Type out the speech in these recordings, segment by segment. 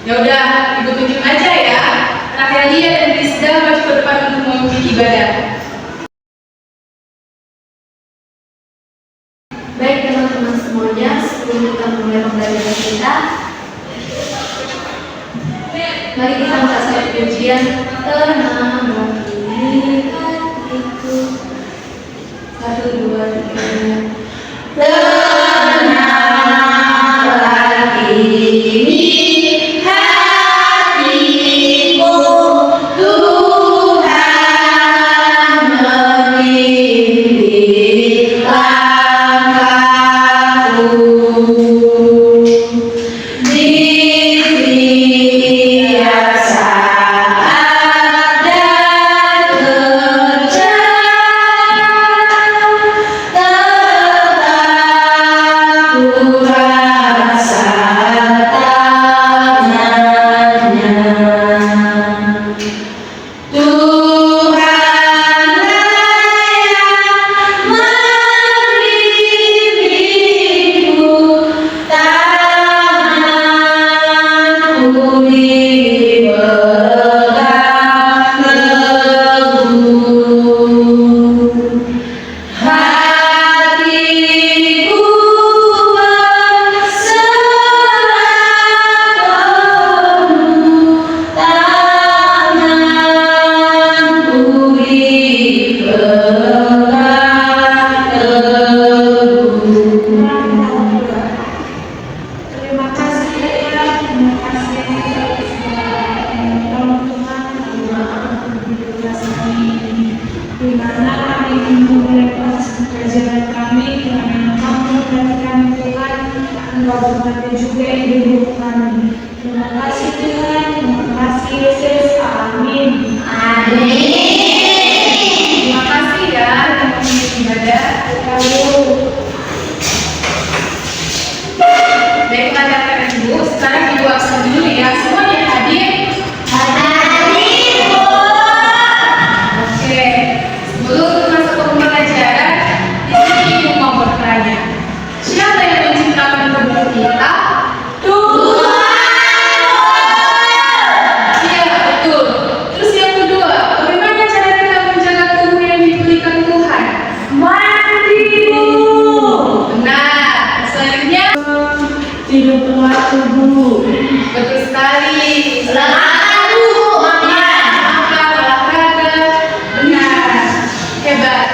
Ya udah, Ibu tunjuk aja ya. Anak Helia dan Rizda maju ke depan untuk memimpin ibadah. Baik teman-teman semuanya, sebelum kita mulai pembelajaran kita, mari kita membaca pujian Tenang Bagi Hatiku. 1, 2, 3. Tenang bagi hatiku, Tuhan memimpin langkahku. Di setiap saat dan kerja, tetap ku rasa tangannya. Tuhanlah yang membimbingku, tanganku dipegang teguh. Hatiku berserah penuh, tanganku dipegang teguh. Terima kasih ya, terima kasih tolong Tuhan di mana kami memulai proses pembelajaran kami dengan kamu memperhatikan Tuhan, Engkau berkati juga hidup kami. Terima kasih Tuhan, terima kasih Yesus, amin. Terima kasih ya yang memimpin ibadah. Baiklah rekan Ibu, sekarang Ibu absen dulu ya. Semuanya hadir. Oke, sebelum masuk ke pembelajaran, di sini Ibu mau bertanya. Siapa yang menciptakan tubuh kita? Iya, betul. Terus yang kedua, bagaimana cara kita menjaga tubuh yang diberikan Tuhan? Benar. Selanjutnya, Tidur tepat tubuh. betul sekali. Selamat tubuh, Makan, olahraga, benar, hebat.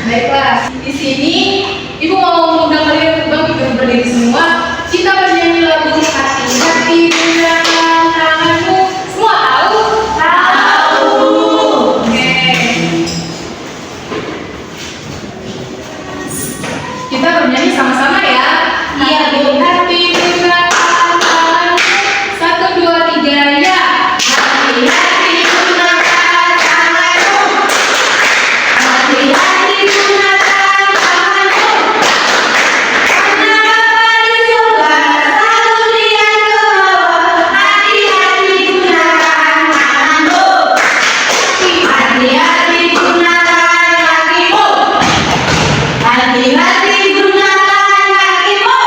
Baiklah, di sini Ibu mau mengundang kalian bangkit dan berdiri semua. Kita bernyanyi lagu Hati-hati Gunakan Tanganmu. Semua tahu? Tahu. Oke. Kita bernyanyi sama-sama ya. Iya, Bu. Hati-hati gunakan tanganmu. 1, 2, 3 ya. Hati-hati gunakan tanganmu. Hati-hati gunakan tanganmu. Karena Bapa di surga selalu lihat ke bawah. Hati-hati gunakan tanganmu. Hati-hati gunakan kakimu. Hati-hati gunakan kakimu.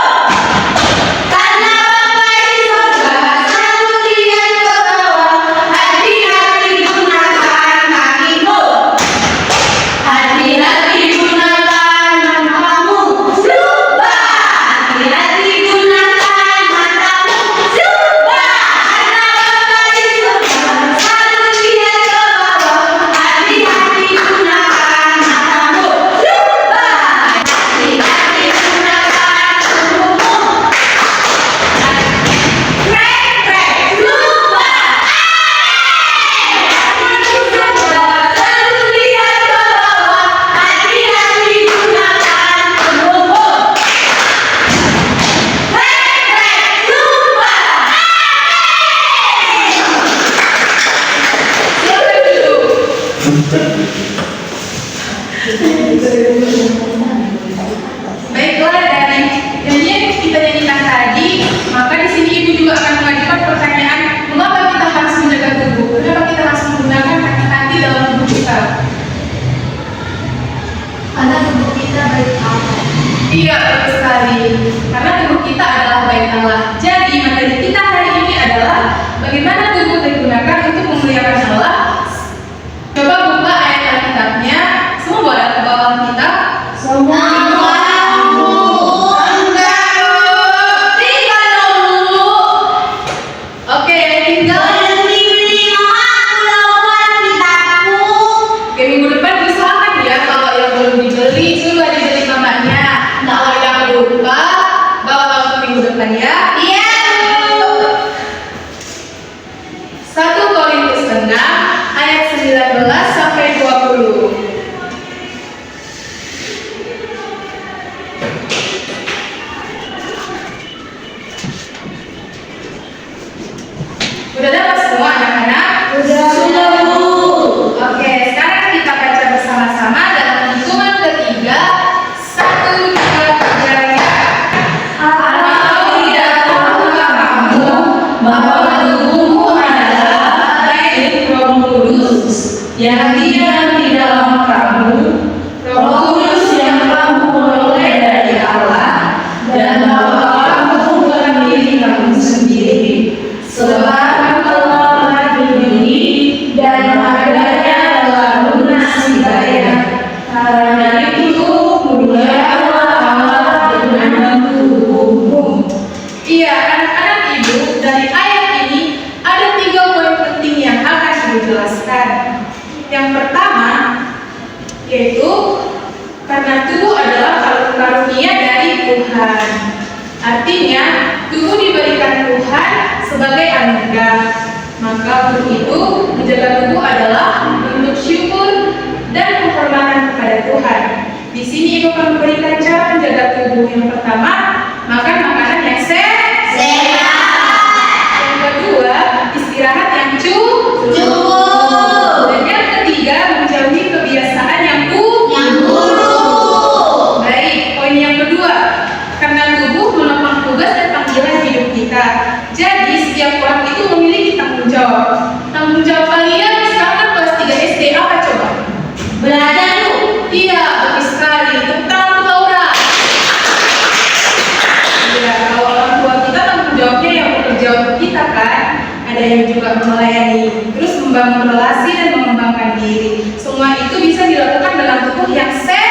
Karena Bapa di surga selalu lihat ke bawah. Hati-hati gunakan kakimu. Hati-hati gunakan matamu. Lupa. Hati-hati gunakan matamu. Lupa. Karena Bapa di surga selalu lihat ke bawah. Hati-hati gunakan matamu. Lupa. Hati-hati gunakan tubuhmu. Krek, lupa. Selalu lihat ke bawah. Hati-hati gunakan tubuhmu. Krek, lupa. Silakan duduk. Baiklah, dari nyanyian yang kita nyanyikan tadi, maka di sini Ibu juga akan mengajukan pertanyaan, mengapa kita harus menjaga tubuh? Kenapa kita harus menggunakan hati-hati dalam tubuh kita? Karena tubuh kita baik Allah. Iya, betul sekali. Karena tubuh kita adalah baik Allah. Jadi materi kita hari ini adalah Udah dapat semua anak-anak? Sudah, Bu. Oke, sekarang kita baca bersama-sama dalam hitungan ketiga. 1, 2, 3, ya. Atau tidak tahukah kamu bahwa tubuhmu adalah baik Roh Kudus yang diam di dalam kamu, Roh Kudus yang kamu peroleh dari Allah, dan bahwa kamu bukan diri kamu sendiri, sebab Allah berdiri dan adanya dalam lunas hidayah. Karena itu muliakanlah Allah dengan tubuhmu. Iya, anak-anak ibu, dari ayat ini ada 3 poin penting yang akan dijelaskan. Yang pertama, yaitu karena tubuh adalah karunia dari Tuhan. Artinya, tubuh diberikan Tuhan sebagai anugerah. Maka untuk itu, menjaga tubuh adalah bentuk syukur dan penghormatan kepada Tuhan. Di sini Ibu akan memberikan cara menjaga tubuh. Yang pertama, makan makanan yang sehat. Yang kedua, istirahat yang cukup. Dan yang ketiga, menjauhi kebiasaan yang buruk. Baik, poin yang kedua, karena tubuh menopang tugas dan panggilan hidup kita. Jadi setiap orang itu memiliki tanggung jawab. Tanggung jawab kalian sekarang kan kelas 3 SD apa coba? Belajar, Bu. Iya, bagus sekali. Tepuk tangan untuk Laura. Iya, kalau orang tua kita tanggung jawabnya yang bekerja untuk kita kan. Ada yang juga melayani, terus membangun relasi dan mengembangkan diri. Semua itu bisa dilakukan dalam tubuh yang sehat.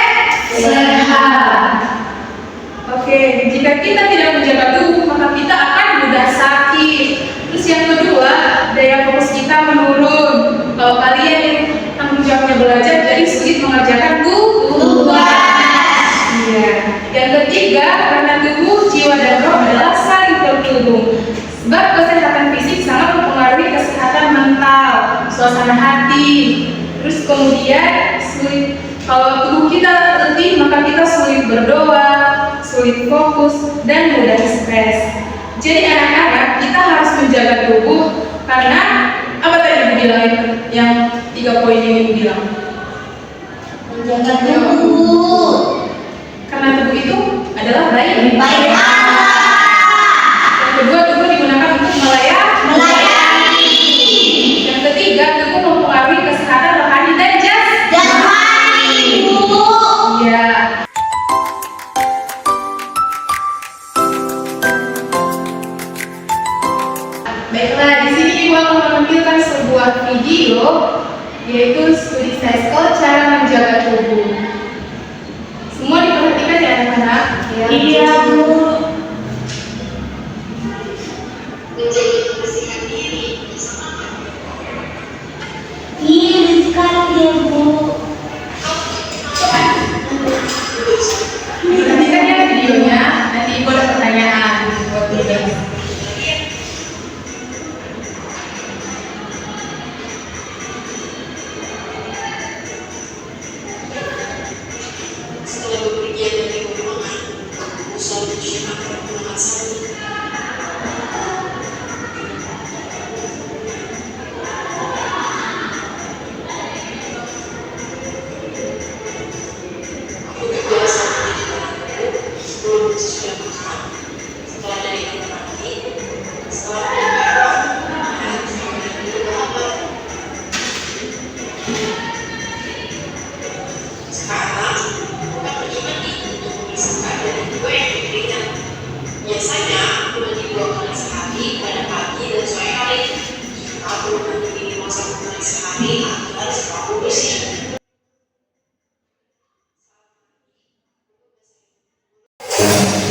Oke, jika kita tidak menjaga tubuh, maka kita akan mudah sakit. Terus yang kedua, daya fokus kita menurun. Kalau kalian yang tanggung jawabnya belajar, jadi sulit mengerjakan tugas. Iya. Yang ketiga, karena tubuh, jiwa dan roh adalah saling terhubung. Sebab kesehatan fisik sangat mempengaruhi kesehatan mental, suasana hati. Terus kemudian sulit, kalau tubuh kita letih, maka kita sulit berdoa, sulit fokus, dan mudah stres. Jadi anak-anak, kita harus menjaga tubuh karena apa tadi Ibu bilang yang 3 poin yang Ibu bilang? Menjaga tubuh. Karena tubuh itu adalah baik. Baik Allah. Yang kedua, tubuh digunakan untuk Melayani. Yang ketiga, tubuh mempengaruhi kesehatan rohani dan Jasmani, Bu. Iya. Baiklah, di sini Ibu akan menampilkan sebuah video, yaitu studi cycle cara menjaga tubuh. Semua diperhatikan ya anak-anak? Iya, Bu. Menjaga kebersihan diri bersama Iya, sekali ya, Bu. Perhatikan ya videonya, nanti Ibu ada pertanyaan buat ini. setelah bepergian dari ruangan, usaha mencuci ruangan satu. Aku terbiasa menjadi anakku sebelum sudah makan. Setelah dari kamar mandi, setelah dari kamar, dan setelah dari kamar. Sekarang, kita pergi mandi untuk memisahkan dari 2 yang berbeda. Biasanya, aku mandi 2 kali sehari pada pagi dan sore hari. Jika aku mandi minimal 1 kali sehari agar selalu bersih.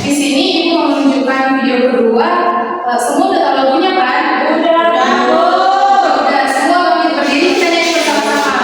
Di sini Ibu mau menunjukkan video kedua. Semua udah tahu lagunya kan? Udah, semua bangkit berdiri, kita nyanyi bersama-sama.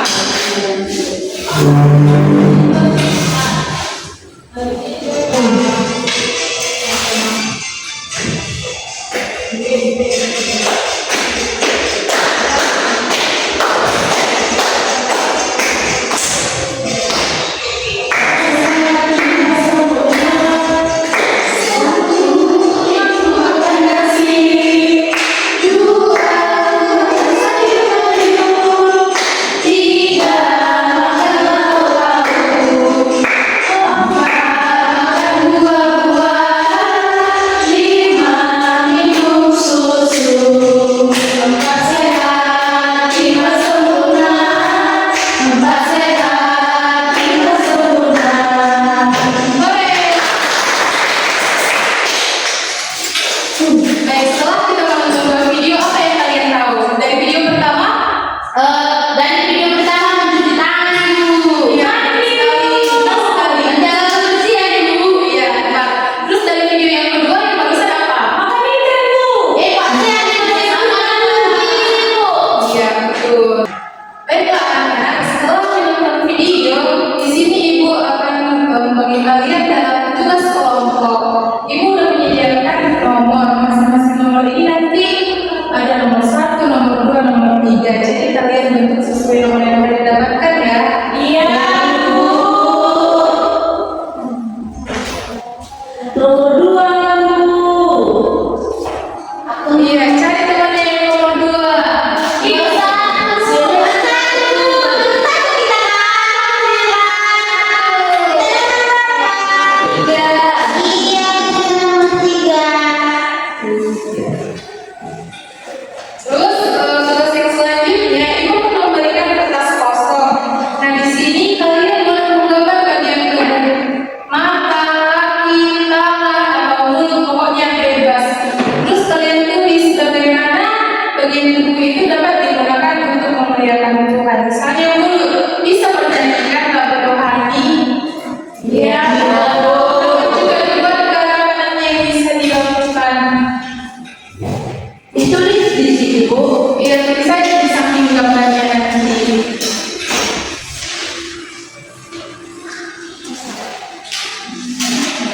Ibu. Iya, tulis saja di samping gambarnya nanti.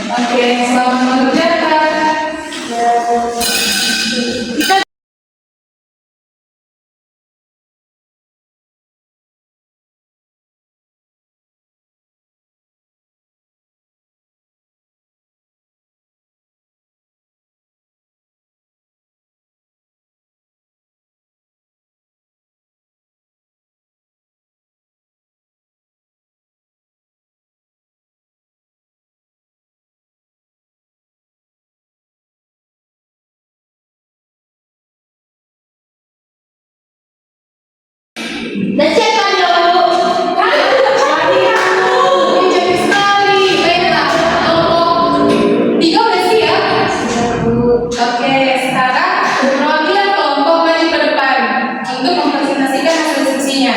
Oke, selamat mengerjakan. Kita Dan siapa dulu? cantik sekali. Baiklah, kelompok 3 udah siap? Oke, sekarang perwakilan kelompok maju ke depan untuk mempresentasikan hasil diskusinya.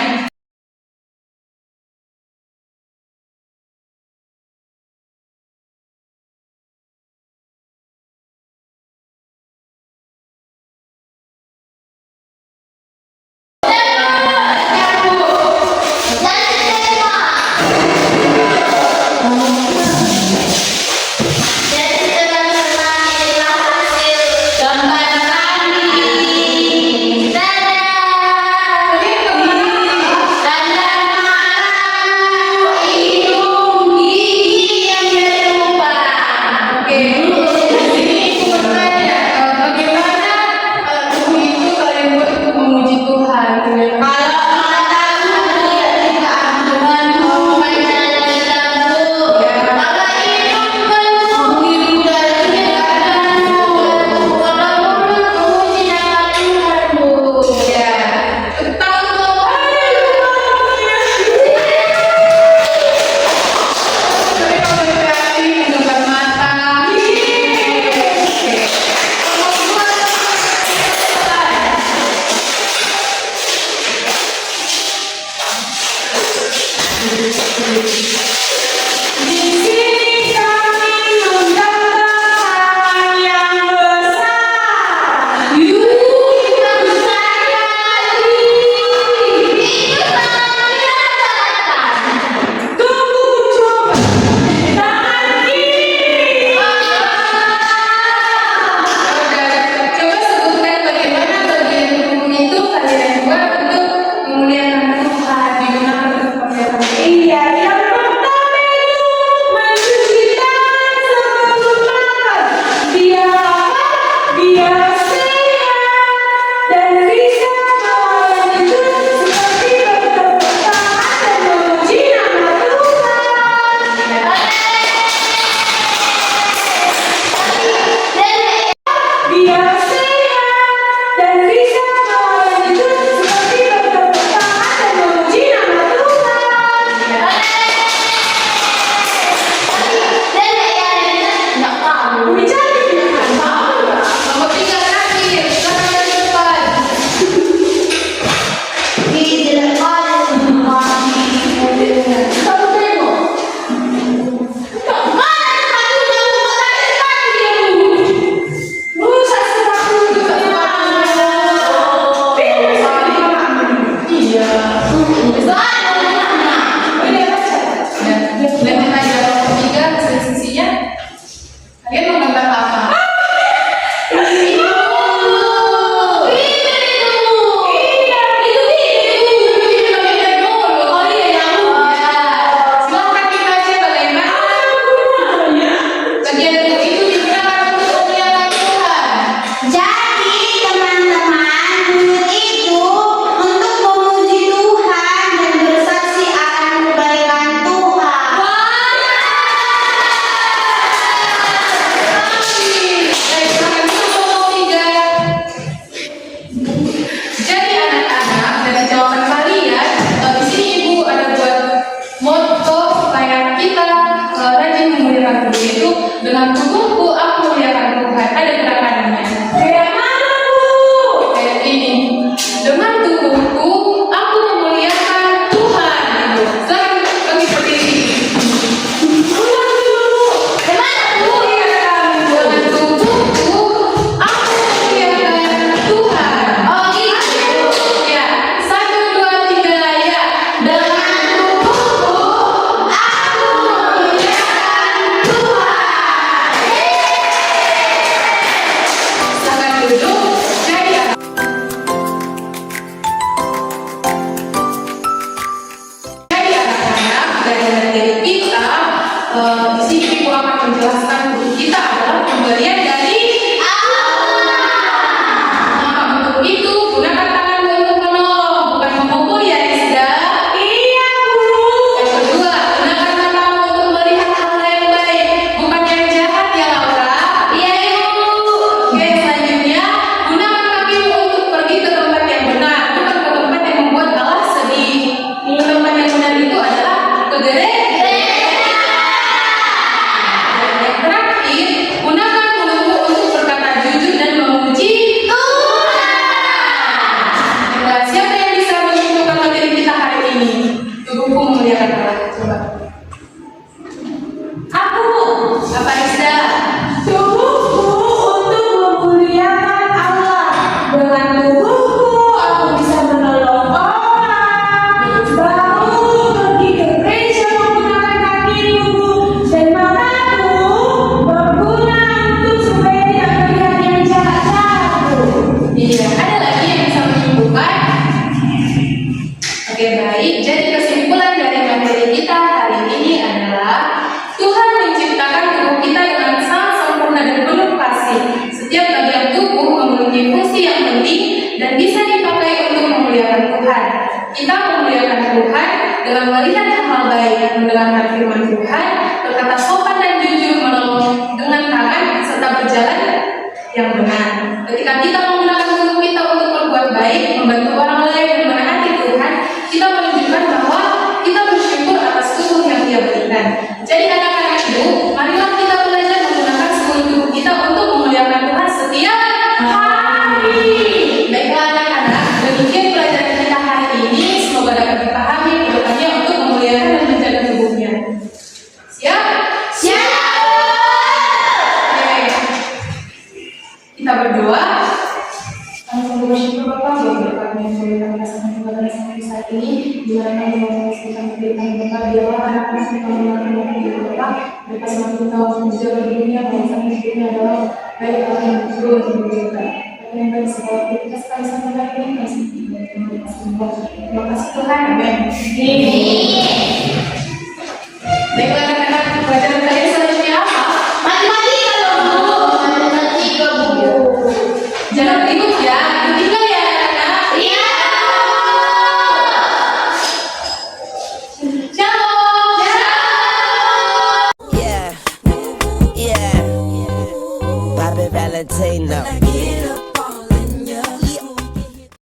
Iya, ada lagi yang bisa menyimpulkan? Oke, baik. Jadi kesimpulan dari materi kita hari ini adalah Tuhan menciptakan tubuh kita dengan sangat sempurna dan penuh kasih. Setiap bagian tubuh memiliki fungsi yang penting dan bisa dipakai untuk memuliakan Tuhan. Kita memuliakan Tuhan dengan melihat hal baik, mendengarkan firman Tuhan, berkata sopan dan jujur, menolong dengan tangan, serta berjalan yang benar. Ketika kita menggunakan tubuh kita untuk berbuat baik, membantu orang lain dan menaati Tuhan, kita menunjukkan bahwa kita bersyukur atas tubuh yang Dia berikan. Jadi anak-anak ibu, marilah kita belajar menggunakan seluruh tubuh kita untuk memuliakan Tuhan setiap hari. Baiklah anak-anak, demikian pelajaran kita hari ini. Semoga dapat dipahami kedepannya untuk memuliakan dan menjaga tubuhnya. Siap? Siap. Oke. Kita berdoa. Kami sungguh bersyukur Bapak buat berkat yang memberikan pasangan kepada sampai saat ini. Di mana kami mau kita memberikan Bapak biarlah anak-anak kita melakukan waktu Bapak. Mereka semakin tahu menjaga dirinya bahwa kami hidupnya adalah baik Allah yang betul untuk memberikan. Yang baik segala kita sekali sampai hari ini kasih terima kasih Tuhan. Amin. Baiklah